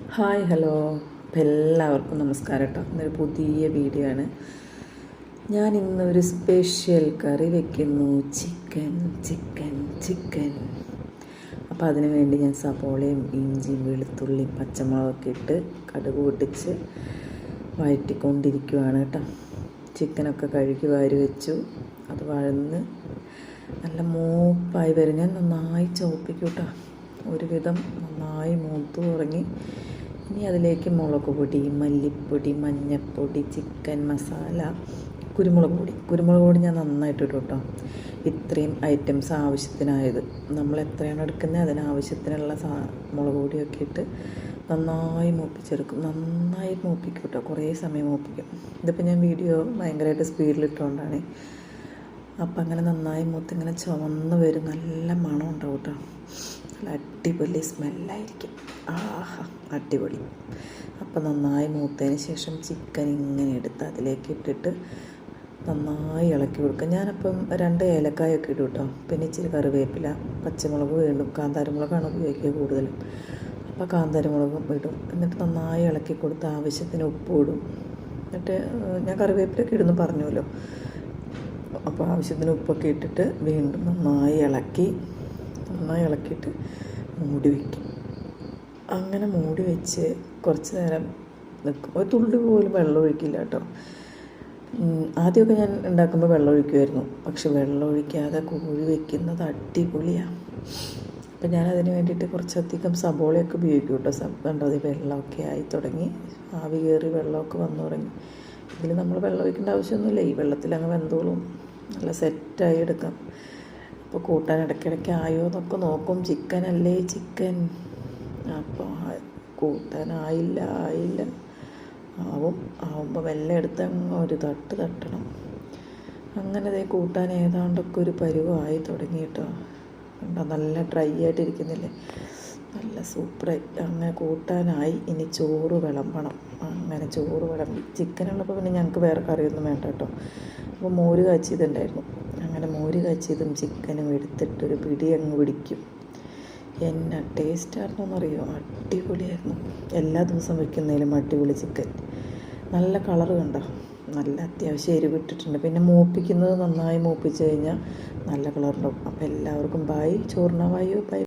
Hi hello അപ്പോൾ എല്ലാവർക്കും നമസ്കാരം കേട്ടോ. ഇന്നൊരു പുതിയ വീഡിയോ ആണ്. ഞാൻ ഇന്നൊരു സ്പെഷ്യൽ കറി വെക്കുന്നു. ചിക്കൻ. അപ്പോൾ അതിന് വേണ്ടി ഞാൻ സവോളയും ഇഞ്ചിയും വെളുത്തുള്ളിയും പച്ചമുളകൊക്കെ ഇട്ട് കടുക് പൊട്ടിച്ച് വഴറ്റിക്കൊണ്ടിരിക്കുകയാണ് കേട്ടോ. ചിക്കനൊക്കെ കഴുകി വാരി വെച്ചു. അത് വഴന്ന് നല്ല മൂപ്പായി വരും. ഞാൻ നന്നായി ചോപ്പിക്കും കേട്ടോ. ഒരുവിധം നന്നായി മൂത്ത് തുടങ്ങി. ഇനി അതിലേക്ക് മുളക് പൊടി, മല്ലിപ്പൊടി, മഞ്ഞൾപ്പൊടി, ചിക്കൻ മസാല, കുരുമുളക് പൊടി ഞാൻ നന്നായിട്ട് ഇടും കേട്ടോ. ഇത്രയും ഐറ്റംസ് ആവശ്യത്തിനായത് നമ്മൾ എത്രയാണ് എടുക്കുന്നത് അതിനാവശ്യത്തിനുള്ള മുളക് പൊടിയൊക്കെ ഇട്ട് നന്നായി മൂപ്പിച്ചെടുക്കും. നന്നായി മൂപ്പിക്കും കേട്ടോ, കുറേ സമയം മൂപ്പിക്കും. ഇതിപ്പോൾ ഞാൻ വീഡിയോ ഭയങ്കരമായിട്ട് സ്പീഡിലിട്ടുകൊണ്ടാണ്. അപ്പം അങ്ങനെ നന്നായി മൂത്ത് ഇങ്ങനെ ചുവന്ന് വരും. നല്ല മണം ഉണ്ടാവും കേട്ടോ. നല്ല അടിപൊളി സ്മെല്ലായിരിക്കും. ആഹാ, അടിപൊളി. അപ്പം നന്നായി മൂത്തതിന് ശേഷം ചിക്കൻ ഇങ്ങനെ എടുത്ത് അതിലേക്ക് ഇട്ടിട്ട് നന്നായി ഇളക്കി കൊടുക്കുക. ഞാനപ്പം 2 ഏലക്കായൊക്കെ ഇടും കേട്ടോ. പിന്നെ ഇച്ചിരി കറിവേപ്പില, പച്ചമുളക് വീണ്ടും കാന്താരിമുളകാണ് ഉപയോഗിക്കുക കൂടുതലും. അപ്പോൾ കാന്താരിമുളകും ഇടും. എന്നിട്ട് നന്നായി ഇളക്കി കൊടുത്ത് ആവശ്യത്തിന് ഉപ്പ് ഇടും. എന്നിട്ട് ഞാൻ കറിവേപ്പിലൊക്കെ ഇടുന്നു പറഞ്ഞല്ലോ. അപ്പോൾ ആവശ്യത്തിന് ഉപ്പൊക്കെ ഇട്ടിട്ട് വീണ്ടും നന്നായി ഇളക്കിയിട്ട് മൂടി വയ്ക്കും. അങ്ങനെ മൂടി വെച്ച് കുറച്ച് നേരം നിൽക്കും. ഒരു തുള്ളി പോലും വെള്ളം ഒഴിക്കില്ല കേട്ടോ. ആദ്യമൊക്കെ ഞാൻ ഉണ്ടാക്കുമ്പോൾ വെള്ളം ഒഴിക്കുമായിരുന്നു. പക്ഷെ വെള്ളം ഒഴിക്കാതെ കോഴി വയ്ക്കുന്നത് അടിപൊളിയാണ്. അപ്പം ഞാനതിന് വേണ്ടിയിട്ട് കുറച്ചധികം സബോളയൊക്കെ ഉപയോഗിക്കും കേട്ടോ. കണ്ടോ, അത് വെള്ളമൊക്കെ ആയി തുടങ്ങി, ആവി കയറി വെള്ളമൊക്കെ വന്നു തുടങ്ങി. ഇതിൽ നമ്മൾ വെള്ളം ഒഴിക്കേണ്ട ആവശ്യമൊന്നുമില്ല. ഈ വെള്ളത്തിൽ അങ്ങ് വെന്തോളും. നല്ല സെറ്റായി എടുക്കാം. അപ്പോൾ കൂട്ടാൻ ഇടയ്ക്കിടയ്ക്ക് ആയോ എന്നൊക്കെ നോക്കും. ചിക്കൻ അപ്പോൾ കൂട്ടാനായില്ല ആവുമ്പോൾ വെള്ളം എടുത്ത് അങ്ങ് ഒരു തട്ടണം. അങ്ങനെ അതേ കൂട്ടാൻ ഏതാണ്ടൊക്കെ ഒരു പരുവമായി തുടങ്ങി കേട്ടോ. കണ്ടോ, നല്ല ഡ്രൈ ആയിട്ടിരിക്കുന്നില്ലേ, നല്ല സൂപ്പറായി. അങ്ങനെ കൂട്ടാനായി. ഇനി ചോറ് വിളമ്പണം. അങ്ങനെ ചോറ് വിളമ്പി. ചിക്കനുള്ളപ്പോൾ പിന്നെ ഞങ്ങൾക്ക് വേറെ കറിയൊന്നും വേണ്ട കേട്ടോ. അപ്പോൾ മോര് കാച്ചിയതുണ്ടായിരുന്നു. അങ്ങനെ മോര് കാച്ചിയതും ചിക്കനും എടുത്തിട്ടൊരു പിടി അങ്ങ് പിടിക്കും. എന്നാ ടേസ്റ്റായിരുന്നു എന്നറിയോ, അടിപൊളിയായിരുന്നു. എല്ലാ ദിവസവും വയ്ക്കുന്നതിലും അടിപൊളി ചിക്കൻ. നല്ല കളറ് കണ്ടോ, നല്ല അത്യാവശ്യം എരിവിട്ടിട്ടുണ്ട്. പിന്നെ മൂപ്പിക്കുന്നത് നന്നായി മൂപ്പിച്ച് കഴിഞ്ഞാൽ നല്ല കളറുണ്ടാവും. അപ്പോൾ എല്ലാവർക്കും ബൈ. ചോറിനാവായോ ബൈ.